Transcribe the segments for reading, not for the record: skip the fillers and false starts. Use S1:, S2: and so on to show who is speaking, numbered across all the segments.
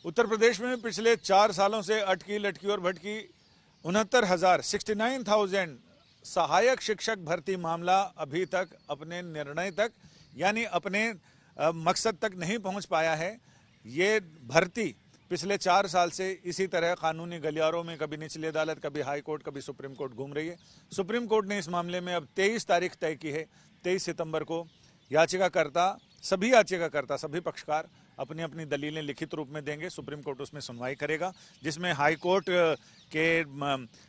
S1: उत्तर प्रदेश में पिछले 4 सालों से अटकी लटकी और भटकी 69,000 सहायक शिक्षक भर्ती मामला अभी तक अपने निर्णय तक यानी अपने मकसद तक नहीं पहुंच पाया है। ये भर्ती पिछले 4 साल से इसी तरह कानूनी गलियारों में कभी निचली अदालत, कभी हाई कोर्ट, कभी सुप्रीम कोर्ट घूम रही है। सुप्रीम कोर्ट ने इस मामले में अब 23 तारीख तय की है। 23 सितंबर को सभी पक्षकार अपनी अपनी दलीलें लिखित रूप में देंगे। सुप्रीम कोर्ट उसमें सुनवाई करेगा, जिसमें हाई कोर्ट के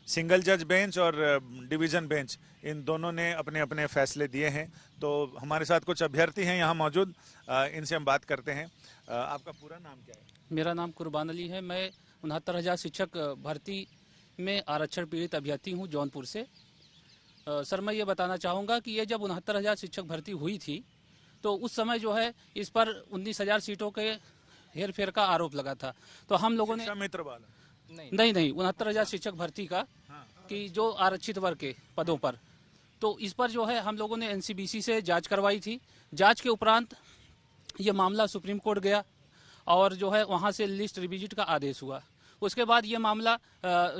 S1: सिंगल जज बेंच और डिवीजन बेंच इन दोनों ने अपने अपने फैसले दिए हैं। तो हमारे साथ कुछ अभ्यर्थी हैं यहाँ मौजूद, इनसे हम बात करते हैं। आपका पूरा नाम क्या है?
S2: मेरा नाम कुर्बान अली है। मैं 69,000 शिक्षक भर्ती में आरक्षण पीड़ित अभ्यर्थी हूँ जौनपुर से। सर, मैं ये बताना चाहूँगा कि ये जब 69,000 शिक्षक भर्ती हुई थी तो उस समय जो है इस पर 19,000 सीटों के हेर फेर का आरोप लगा था। तो हम लोगों ने
S1: मित्र वाला
S2: नहीं 69,000 शिक्षक भर्ती का कि जो आरक्षित वर्ग के पदों पर, तो इस पर जो है हम लोगों ने एनसीबीसी से जांच करवाई थी। जांच के उपरांत ये मामला सुप्रीम कोर्ट गया और जो है वहाँ से लिस्ट रिविजिट का आदेश हुआ। उसके बाद ये मामला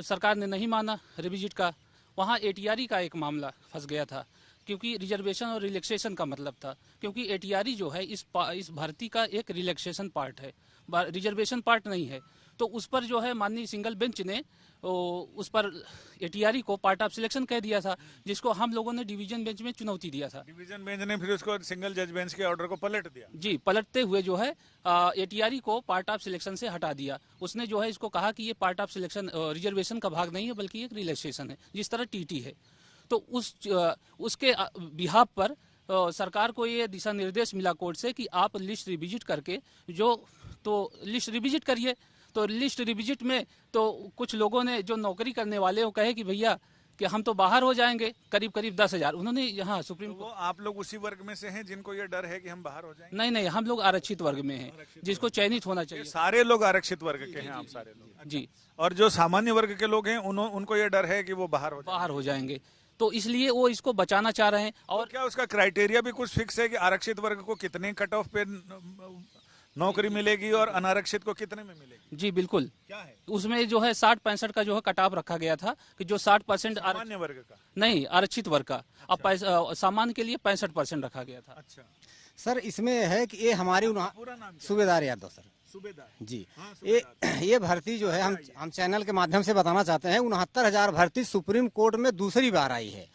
S2: सरकार ने नहीं माना रिविजिट का। वहाँ एटीआरई का एक मामला फंस गया था, क्योंकि रिजर्वेशन और रिलैक्सेशन का मतलब था, क्योंकि एटीआरई जो है इस भर्ती का एक रिलैक्सेशन पार्ट है, रिजर्वेशन पार्ट नहीं है। तो उस पर जो है माननीय सिंगल बेंच ने उस पर एटीआरई को पार्ट ऑफ सिलेक्शन कह दिया था, जिसको हम लोगों ने डिवीजन बेंच में चुनौती दिया था।
S1: डिवीजन बेंच ने फिर उसको सिंगल जज बेंच के ऑर्डर को पलट दिया।
S2: जी, पलटते हुए जो है एटीआरई को पार्ट ऑफ सिलेक्शन से हटा दिया। उसने जो है इसको कहा कि ये पार्ट ऑफ सिलेक्शन रिजर्वेशन का भाग नहीं है, बल्कि एक रिलैक्सेशन है, जिस तरह टीटी है। तो उसके बिहाफ पर सरकार को ये दिशा निर्देश मिला कोर्ट से कि आप लिस्ट रिविजिट करके लिस्ट रिविजिट करिए। तो लिस्ट रिविजिट में तो कुछ लोगों ने, जो नौकरी करने वाले, वो कहे कि भैया कि हम तो बाहर हो जाएंगे, करीब 10,000 उन्होंने यहाँ सुप्रीम
S1: कोर्ट। तो आप लोग उसी वर्ग में से हैं जिनको ये डर है कि हम बाहर हो जाएंगे?
S2: नहीं, हम लोग आरक्षित वर्ग में हैं, जिसको चयनित होना चाहिए।
S1: सारे लोग आरक्षित वर्ग के हैं? आप सारे लोग?
S2: जी।
S1: और जो सामान्य वर्ग के लोग हैं उनको ये डर है कि वो बाहर
S2: हो जाएंगे, तो इसलिए वो इसको बचाना चाह रहे हैं। और
S1: क्या उसका क्राइटेरिया भी कुछ फिक्स है कि आरक्षित वर्ग को कितने कट ऑफ पे नौकरी मिलेगी और अनारक्षित को कितने में मिलेगी?
S2: जी बिल्कुल।
S1: क्या है
S2: उसमें जो है 60-65 का जो है कट ऑफ रखा गया था कि जो 60%
S1: सामान्य वर्ग का
S2: नहीं, आरक्षित वर्ग का।
S1: अच्छा।
S2: अब सामान्य के लिए 65% रखा गया था।
S1: अच्छा
S3: सर, इसमें है कि ये हमारी सूबेदार यादव सर।
S1: सूबेदार
S3: जी। ये भर्ती जो है हम चैनल के माध्यम से बताना चाहते हैं, 69,000 भर्ती सुप्रीम कोर्ट में दूसरी बार आई है।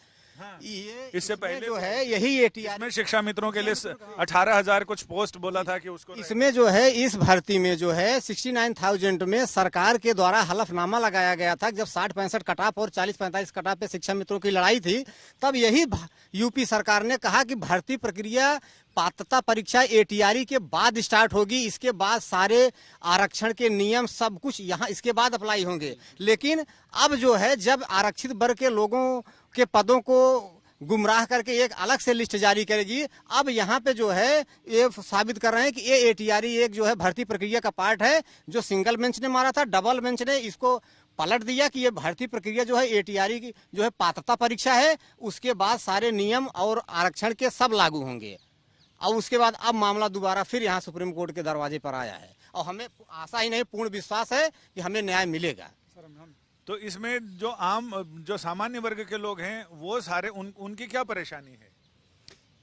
S1: इससे पहले
S3: जो है यही एटीआर
S1: में शिक्षा मित्रों के लिए 18,000 कुछ पोस्ट बोला था कि उसको
S3: इसमें जो है इस भर्ती में जो है 69,000 में सरकार के द्वारा हलफनामा लगाया गया था। जब 60-65 कटाप और 40-45 कटाप पे शिक्षा मित्रों की लड़ाई थी, तब यही यूपी सरकार ने कहा कि भर्ती प्रक्रिया पात्रता परीक्षा एटीआरई के बाद स्टार्ट होगी। इसके बाद सारे आरक्षण के नियम सब कुछ यहाँ इसके बाद अप्लाई होंगे। लेकिन अब जो है जब आरक्षित वर्ग के लोगों के पदों को गुमराह करके एक अलग से लिस्ट जारी करेगी, अब यहाँ पे जो है ये साबित कर रहे हैं कि ये एटीआरई एक जो है भर्ती प्रक्रिया का पार्ट है। जो सिंगल बेंच ने मारा था, डबल बेंच ने इसको पलट दिया कि ये भर्ती प्रक्रिया जो है एटीआरई की जो है पात्रता परीक्षा है, उसके बाद सारे नियम और आरक्षण के सब लागू होंगे। और उसके बाद अब मामला दोबारा फिर यहाँ सुप्रीम कोर्ट के दरवाजे पर आया है और हमें आशा ही नहीं, पूर्ण विश्वास है कि हमें न्याय मिलेगा।
S1: तो इसमें जो सामान्य वर्ग के लोग हैं वो सारे उनकी क्या परेशानी है?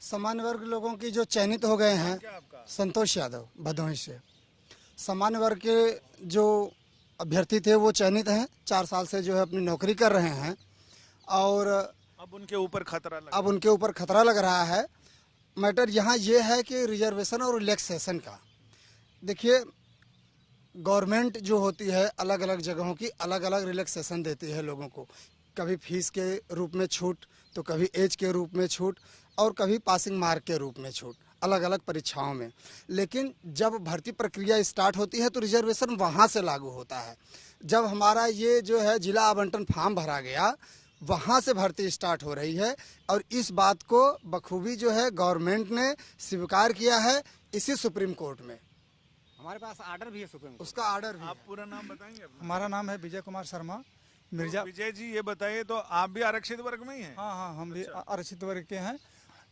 S4: सामान्य वर्ग लोगों की जो चयनित हो गए हैं, संतोष यादव भदोही से। सामान्य वर्ग के जो अभ्यर्थी थे वो चयनित हैं, 4 साल से जो है अपनी नौकरी कर रहे हैं और
S1: अब उनके ऊपर
S4: खतरा लग रहा है। मैटर यहाँ ये है कि रिजर्वेशन और रिलैक्सेशन का, देखिए गवर्नमेंट जो होती है अलग अलग जगहों की अलग अलग रिलैक्सेशन देती है लोगों को। कभी फीस के रूप में छूट, तो कभी एज के रूप में छूट और कभी पासिंग मार्क के रूप में छूट, अलग अलग परीक्षाओं में। लेकिन जब भर्ती प्रक्रिया स्टार्ट होती है तो रिजर्वेशन वहाँ से लागू होता है। जब हमारा ये जो है जिला आवंटन फॉर्म भरा गया, वहाँ से भर्ती स्टार्ट हो रही है और इस बात को बखूबी जो है गवर्नमेंट ने स्वीकार किया है इसी सुप्रीम कोर्ट में।
S3: हमारे पास आर्डर भी है सुप्रीम कोर्ट,
S4: उसका आर्डर भी।
S1: आप पूरा नाम बताएंगे?
S5: हमारा नाम है विजय कुमार शर्मा मिर्जा।
S1: विजय जी, ये बताइए, तो आप भी आरक्षित वर्ग में ही हैं?
S5: हाँ, हम भी आरक्षित वर्ग के हैं।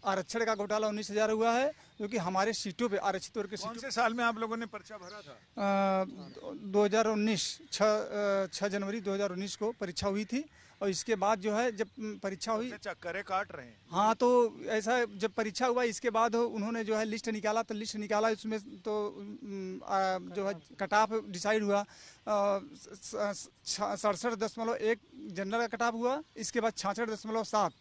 S5: आरक्षण का घोटाला 19,000 हुआ है, क्योंकि हमारे सीटों पे आरक्षित वर्ग के
S1: कौन से साल में आप लोगों ने पर्चा भरा था?
S5: 2019 6 जनवरी 2019 को परीक्षा हुई थी। और इसके बाद जो है जब परीक्षा हुई,
S1: चक्करे काट रहे हैं।
S5: हाँ, तो ऐसा जब परीक्षा हुआ इसके बाद उन्होंने जो है लिस्ट निकाला, तो लिस्ट निकाला उसमें तो जो है कट ऑफ डिसाइड हुआ 67.1 जनरल का कट ऑफ हुआ। इसके बाद 66.7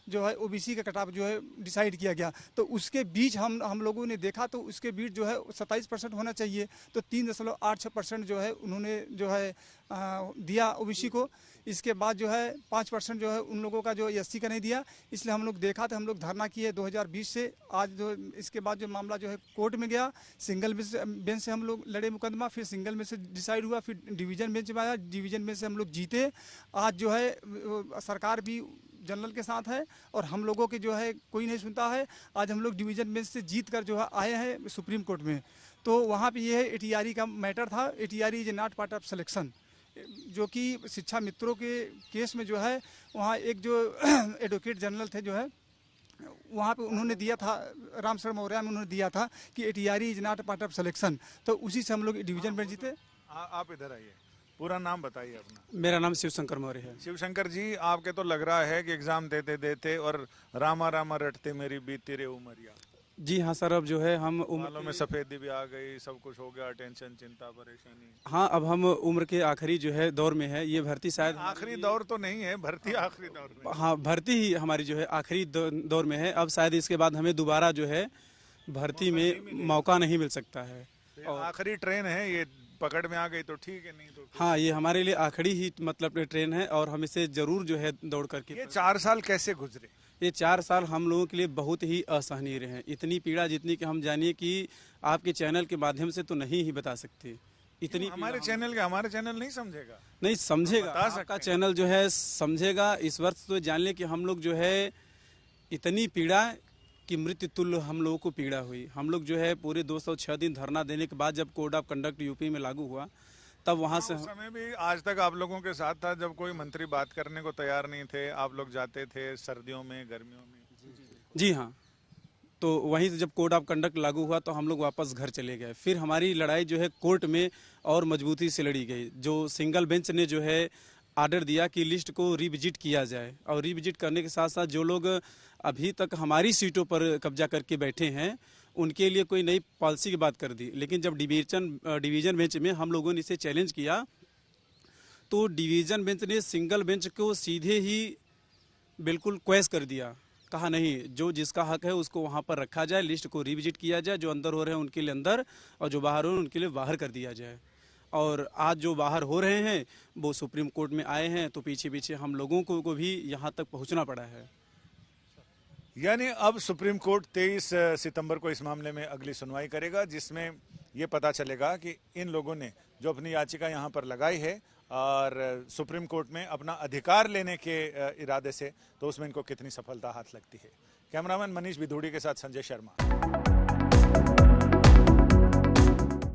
S5: जो है ओबीसी का कट ऑफ जो है डिसाइड किया गया। तो उसके बीच हम लोगों ने देखा तो उसके बीच जो है 27% होना चाहिए, तो 3.86% जो है उन्होंने जो है दिया ओबीसी को। इसके बाद जो है 5% जो है उन लोगों का जो एससी का नहीं दिया। इसलिए हम लोग देखा तो हम लोग धरना किए 2020 से आज जो इसके बाद जो मामला जो है कोर्ट में गया। सिंगल बेंच से हम लोग लड़े मुकदमा, फिर सिंगल बेंच से डिसाइड हुआ, फिर डिवीजन बेंच में आया, डिवीजन बेंच से हम लोग जीते। आज जो है सरकार भी जनरल के साथ है और हम लोगों के जो है कोई नहीं सुनता है। आज हम लोग डिवीजन बेंच से जीत कर जो है आए हैं सुप्रीम कोर्ट में। तो वहाँ पे ये है एटीआरई का मैटर था। ATRE is not part of selection, जो कि शिक्षा मित्रों के केस में जो है वहाँ एक जो एडवोकेट जनरल थे जो है वहाँ पे उन्होंने दिया था, राम शरण मौर्य में उन्होंने दिया था कि ATRE is not part of selection. तो उसी से हम लोग डिवीजन बेंच जीते।
S1: आप इधर आइए, पूरा नाम बताइए अपना।
S6: मेरा नाम शिवशंकर मौर्य है।
S1: शिवशंकर जी, आपके तो लग रहा है कि एग्जाम देते देते और रामा रामा रटते मेरी बीती रे उमरिया।
S6: जी हाँ सर, अब जो है हम
S1: बालों में सफेदी भी आ गई, सब कुछ हो गया, टेंशन, चिंता, परेशानी।
S6: हाँ, अब हम उम्र के आखिरी जो है दौर में है। ये भर्ती शायद
S1: आखिरी दौर तो नहीं है, भर्ती आखिरी दौर में।
S6: हाँ, भर्ती ही हमारी जो है आखिरी दौर में है। अब शायद इसके बाद हमें दोबारा जो है भर्ती में मौका नहीं मिल सकता है।
S1: और आखिरी ट्रेन है ये, पकड़ में आ गई तो ठीक है, नहीं तो
S6: हाँ, ये हमारे लिए आखिरी ही मतलब ट्रेन है और हम इसे जरूर जो है दौड़ करके।
S1: ये 4 साल कैसे गुजरे?
S6: ये 4 साल हम लोगों के लिए बहुत ही असहनीय रहे। इतनी पीड़ा जितनी कि हम जानिए कि आपके चैनल के माध्यम से तो नहीं ही बता सकते। इतनी
S1: हमारे चैनल नहीं समझेगा,
S6: नहीं समझेगा, आपका चैनल जो है समझेगा। इस वर्ष तो जान ले कि हम लोग जो है इतनी पीड़ा कि मृत्यु तुल्य हम लोगों को पीड़ा हुई। हम लोग जो है पूरे 206 दिन धरना देने के बाद जब कोड ऑफ कंडक्ट यूपी में लागू हुआ तब वहाँ से
S1: उस समय भी आज तक आप लोगों के साथ था जब कोई मंत्री बात करने को तैयार नहीं थे, आप लोग जाते थे सर्दियों में, गर्मियों में।
S6: जी हाँ, तो वहीं से जब कोड ऑफ कंडक्ट लागू हुआ तो हम लोग वापस घर चले गए। फिर हमारी लड़ाई जो है कोर्ट में और मजबूती से लड़ी गई। जो सिंगल बेंच ने जो है आर्डर दिया कि लिस्ट को रिविजिट किया जाए, और रिविजिट करने के साथ साथ जो लोग अभी तक हमारी सीटों पर कब्जा करके बैठे हैं उनके लिए कोई नई पॉलिसी की बात कर दी। लेकिन जब डिवीजन बेंच में हम लोगों ने इसे चैलेंज किया तो डिवीजन बेंच ने सिंगल बेंच को सीधे ही बिल्कुल क्वेश कर दिया। कहा नहीं, जो जिसका हक है उसको वहाँ पर रखा जाए, लिस्ट को रिविजिट किया जाए, जो अंदर हो रहे हैं उनके लिए अंदर और जो बाहर हो रहे हैं उनके लिए बाहर कर दिया जाए। और आज जो बाहर हो रहे हैं वो सुप्रीम कोर्ट में आए हैं, तो पीछे पीछे हम लोगों को भी यहाँ तक पहुँचना पड़ा है।
S1: यानी अब सुप्रीम कोर्ट 23 सितंबर को इस मामले में अगली सुनवाई करेगा, जिसमें ये पता चलेगा कि इन लोगों ने जो अपनी याचिका यहाँ पर लगाई है और सुप्रीम कोर्ट में अपना अधिकार लेने के इरादे से, तो उसमें इनको कितनी सफलता हाथ लगती है। कैमरामैन मनीष बिधूड़ी के साथ संजय शर्मा।